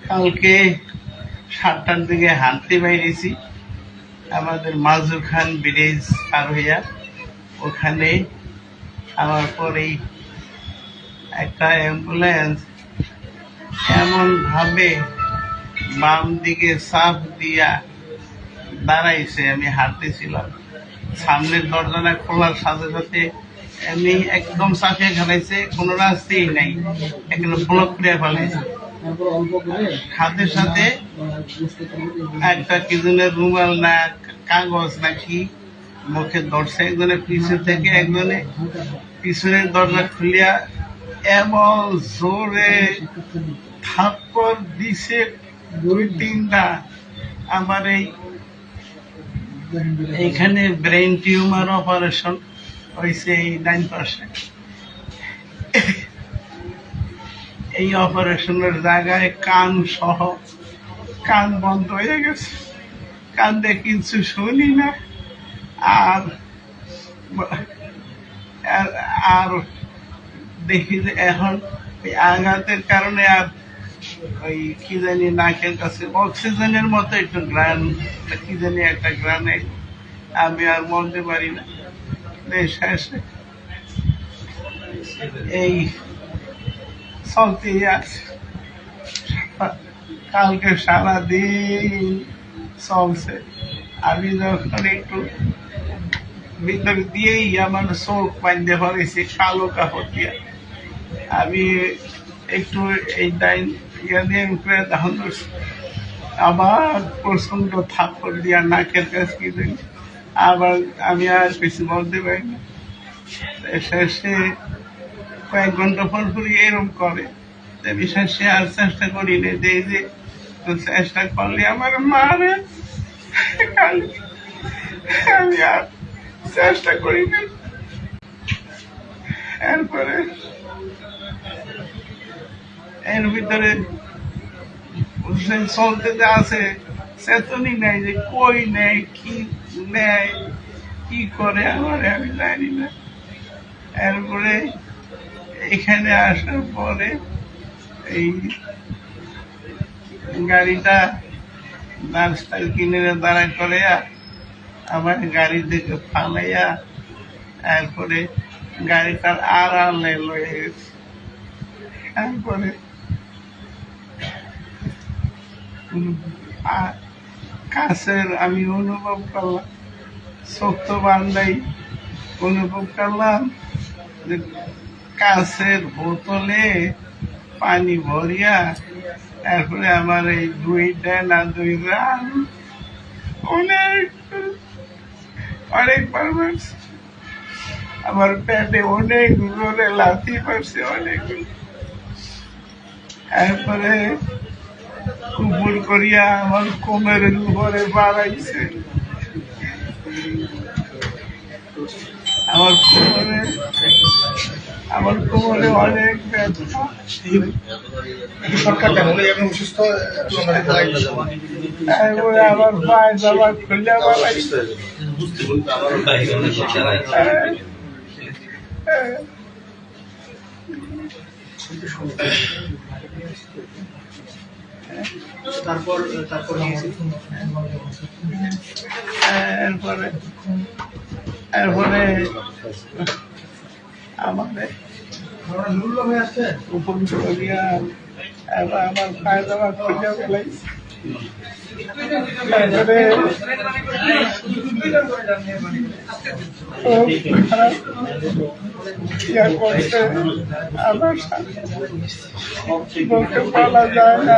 কালকে 7টার দিকে হাঁটতে বেরিয়েছি আমাদের মাজু খান ব্রিজ পার হইয়া। ওখানে আমার পরেই একটা অ্যাম্বুলেন্স এমন ভাবে বাম দিকে চাপ দিয়া দাঁড়াইছে। আমি হাঁটতেছিলাম, সামনের দরজাটা খোলার সাথে সাথে এমনি একদম চাপিয়ে খেলাইছে, কোনো রাস্তাই নাই, এখানে ব্লক করে ফেলাইছে। সাথে সাথে একটা কি জনের রুমাল না কাগজ নাকি মুখে ধরছে, একজনের পিছন থেকে একজনে পিছনের দরজা খুলিয়া এমন জোরে থাপ্পড় দিছে 2-3টা। আমার এইখানে ব্রেন টিউমার অপারেশন হয়েছে এই 9%। এই অপারেশনের জায়গায় কান সহ কান বন্ধ হয়ে গেছে, কান দিয়ে কিছু শুনি না। আর আর দেখি যে এখন ওই আঘাতের কারণে আর ওই কি জানি নাকের কাছে অক্সিজেনের মতো একটু গ্রান, কি জানি একটা গ্রানে আমি আর বলতে পারি না। শেষে এই চলতেই আছে, কালকে সারাদিন চলছে। আমি যখন একটু ভিতর দিয়েই আমার চোখ বাঁধতে পারেছি কালো কাপড় দিয়ে, আমি একটু এই ডাইন ইয়া দিয়ে উঠে তখন আবার প্রচন্ড থাপ্পড় দিয়া নাকের কাছে কি দিই, আবার আমি আর কিছু বলতে পারি না। শেষে কয়েক ঘন্টা পর পরই এরকম করে, বিশেষ আর চেষ্টা করি না যে চেষ্টা করলে আমার মারে, আমি আর চেষ্টা করি না। এরপরে এর ভিতরে চলতে যে আছে চেতনই নাই যে কই নেয় কি নেয় কি করে আমার আমি জানি না। এরপরে এখানে আসার পরে এই গাড়িটা নার্সাল কিনে দাঁড়া করে আমার গাড়ি থেকে ফালাইয়া এরপরে গাড়িটার আড়ালে লয়ে গেছে। তারপরে কাছের আমি অনুভব করলাম, শক্ত বান্ধাই অনুভব করলাম যে কাছের বোতলে পানি ভরিয়া তারপরে আমার এই 2টা না 2 গ্রাম অনেকবার মারছে, আমার পেটে অনেক জোরে লাথি মারছে অনেকগুলো। তারপরে কুপুর করিয়া আমার কোমরের উপরে বাড়াইছে, আমার কোমরে অনেক ব্যথা। তারপরে আমার পায়ে জামা খুলে বাড়াইছে। এরপরে আমাদের উপর করিয়া আমার পায়ে জামা খুলে ফেলাইছে। তারপরে ইয়া করছে আমার সাথে বলতে পারা যায় না।